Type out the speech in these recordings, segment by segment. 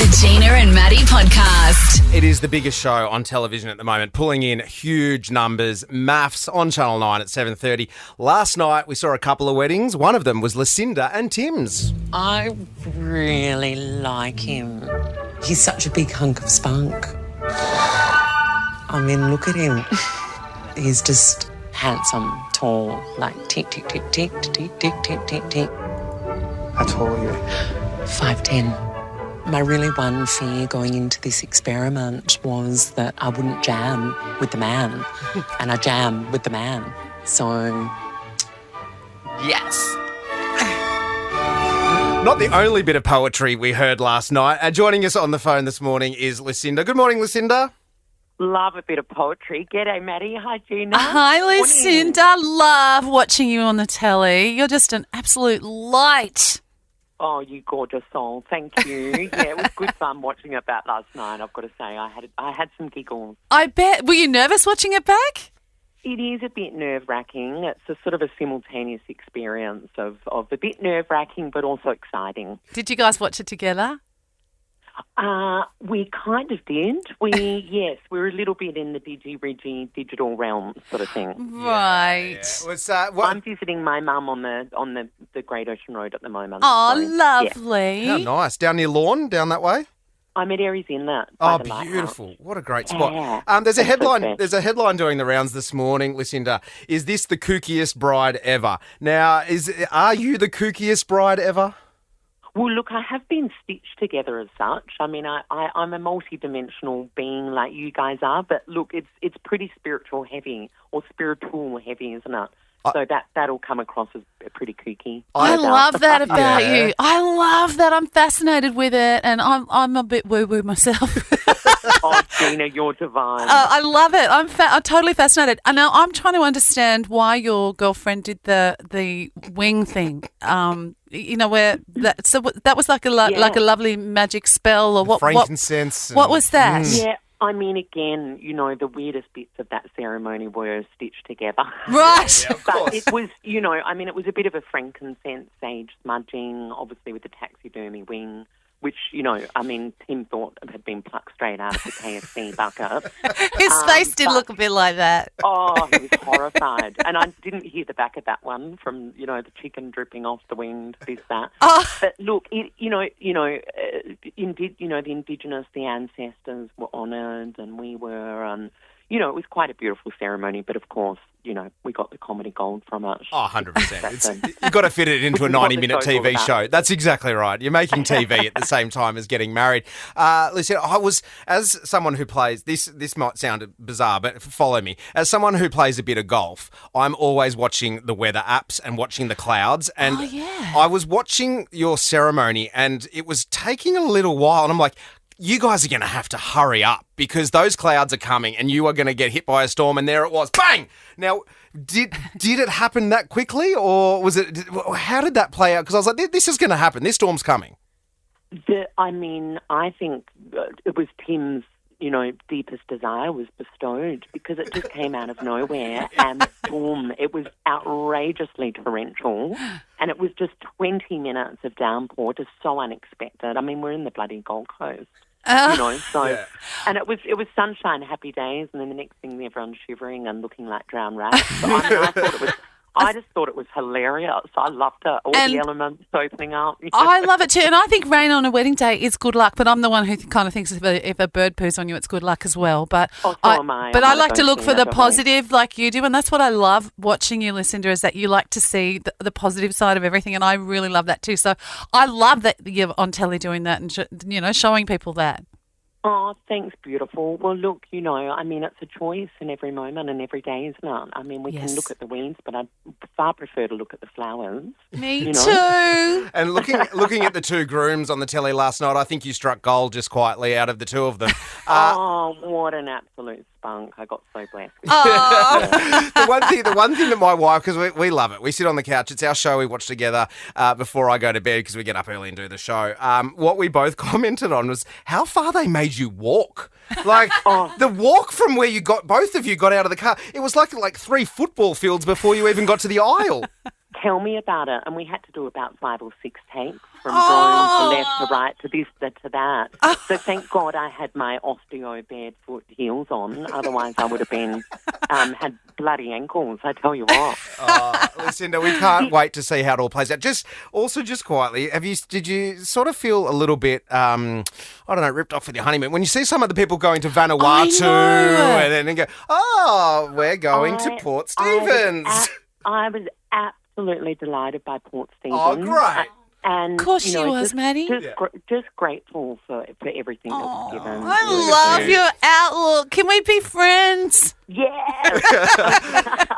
The Gina and Maddie podcast. It is the biggest show on television at the moment, pulling in huge numbers. Maths on Channel 9 at 7:30. Last night we saw a couple of weddings. One of them was Lucinda and Tim's. I really like him. He's such a big hunk of spunk. I mean, look at him. He's just handsome, tall, like tick, tick, tick, tick, tick, tick, tick, tick, tick. How tall are you? 5'10". My really one fear going into this experiment was that I wouldn't jam with the man, and I jam with the man. So, yes. Not the only bit of poetry we heard last night. Joining us on the phone this morning is Lucinda. Good morning, Lucinda. Love a bit of poetry. G'day, Maddie. Hi, Gina. Hi, Lucinda. Love watching you on the telly. You're just an absolute light. Oh, you gorgeous soul. Thank you. Yeah, it was good fun watching it back last night, I've got to say. I had some giggles. I bet. Were you nervous watching it back? It is a bit nerve-wracking. It's a sort of a simultaneous experience of a bit nerve-wracking but also exciting. Did you guys watch it together? We kind of did. Yes, we're a little bit in the digi-rigi digital realm sort of thing. Right. Yeah. Was, what? I'm visiting my mum on the Great Ocean Road at the moment. Oh, so, yeah. lovely. How nice. Down near Lawn, down that way? I'm at Aries Inlet. Oh, by the lighthouse. beautiful. What a great spot. Yeah. There's a It's headline good. There's a headline doing the rounds this morning, Lucinda. Is this the kookiest bride ever? Now, are you the kookiest bride ever? Well, look, I have been stitched together as such. I mean, I'm a multi-dimensional being like you guys are, but look, it's pretty spiritual heavy, isn't it? So that'll come across as pretty kooky. I love that about Yeah. you. I love that. I'm fascinated with it, and I'm a bit woo-woo myself. Oh, Gina, you're divine. I love it. I'm totally fascinated. And now I'm trying to understand why your girlfriend did the wing thing. Where that was like a lovely magic spell, or what? Frankincense. What was that? Yeah, I mean, again, the weirdest bits of that ceremony were stitched together. Right. Yeah, of But course. it was, it was a bit of a frankincense sage smudging, obviously with the taxidermy wing, which, Tim thought had been plucked straight out of the KFC bucket. His face did look a bit like that. Oh, he was horrified. And I didn't hear the back of that one from, the chicken dripping off the wing to this, that. Oh. But look, the Indigenous, the ancestors were honoured and we were, it was quite a beautiful ceremony. But of course, we got the comedy gold from it. Oh, 100%. You've got to fit it into a Which is what the 90-minute show's all TV about. show. That's exactly right. You're making TV at the same time as getting married. Listen, as someone who plays, this might sound bizarre, but follow me. As someone who plays a bit of golf, I'm always watching the weather apps and watching the clouds. And Oh, yeah. I was watching your ceremony and it was taking a little while. And I'm like, you guys are going to have to hurry up because those clouds are coming and you are going to get hit by a storm. And there it was. Bang! Now, did it happen that quickly or was it? How did that play out? Because I was like, this is going to happen. This storm's coming. I think it was Tim's, deepest desire was bestowed because it just came out of nowhere and boom, it was outrageously torrential and it was just 20 minutes of downpour, just so unexpected. I mean, we're in the bloody Gold Coast. Yeah. And it was sunshine, happy days, and then the next thing everyone's shivering and looking like drowned rats. So, I just thought it was hilarious. I loved it. All And the elements opening up. I love it too. And I think rain on a wedding day is good luck, but I'm the one who kind of thinks if a bird poos on you, it's good luck as well. But Oh, so am I. But I'm I one of like to those look things for the that positive like you do. And that's what I love watching you, Lucinda, is that you like to see the positive side of everything. And I really love that too. So I love that you're on telly doing that and, showing people that. Oh, thanks, beautiful. Well, look, it's a choice in every moment and every day, isn't it? I mean, we Yes. can look at the weeds, but I'd far prefer to look at the flowers. Me too. And looking at the two grooms on the telly last night, I think you struck gold just quietly out of the two of them. Oh, what an absolute spunk. I got so blessed. Oh. The one thing that my wife, because we love it, we sit on the couch, it's our show we watch together before I go to bed because we get up early and do the show. What we both commented on was how far they made you walk. Like the walk from where both of you got out of the car, it was like 3 football fields before you even got to the aisle. Tell me about it. And we had to do about 5 or 6 takes from going to left to right to this to that. So thank God I had my osteo barefoot heels on. Otherwise I would have been had bloody ankles, I tell you what. Lucinda, we can't wait to see how it all plays out. Just quietly, did you sort of feel a little bit, I don't know, ripped off with your honeymoon? When you see some of the people going to Vanuatu and then go, we're going to Port Stephens. I was absolutely delighted by Port Stephens. Oh, great. And, of course she was, Maddie. Just grateful for everything that was given. I love your outlook. Can we be friends? Yeah.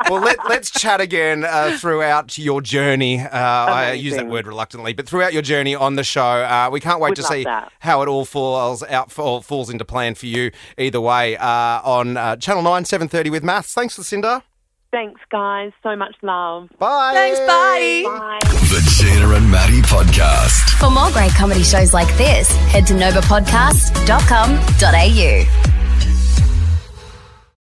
Well, let's chat again throughout your journey. I use that word reluctantly, but throughout your journey on the show, we can't wait to see how it all falls into plan for you either way on Channel 9, 7:30 with Maths. Thanks, Lucinda. Thanks, guys. So much love. Bye. Thanks, bye. Bye. The Gina and Maddie Podcast. For more great comedy shows like this, head to novapodcast.com.au.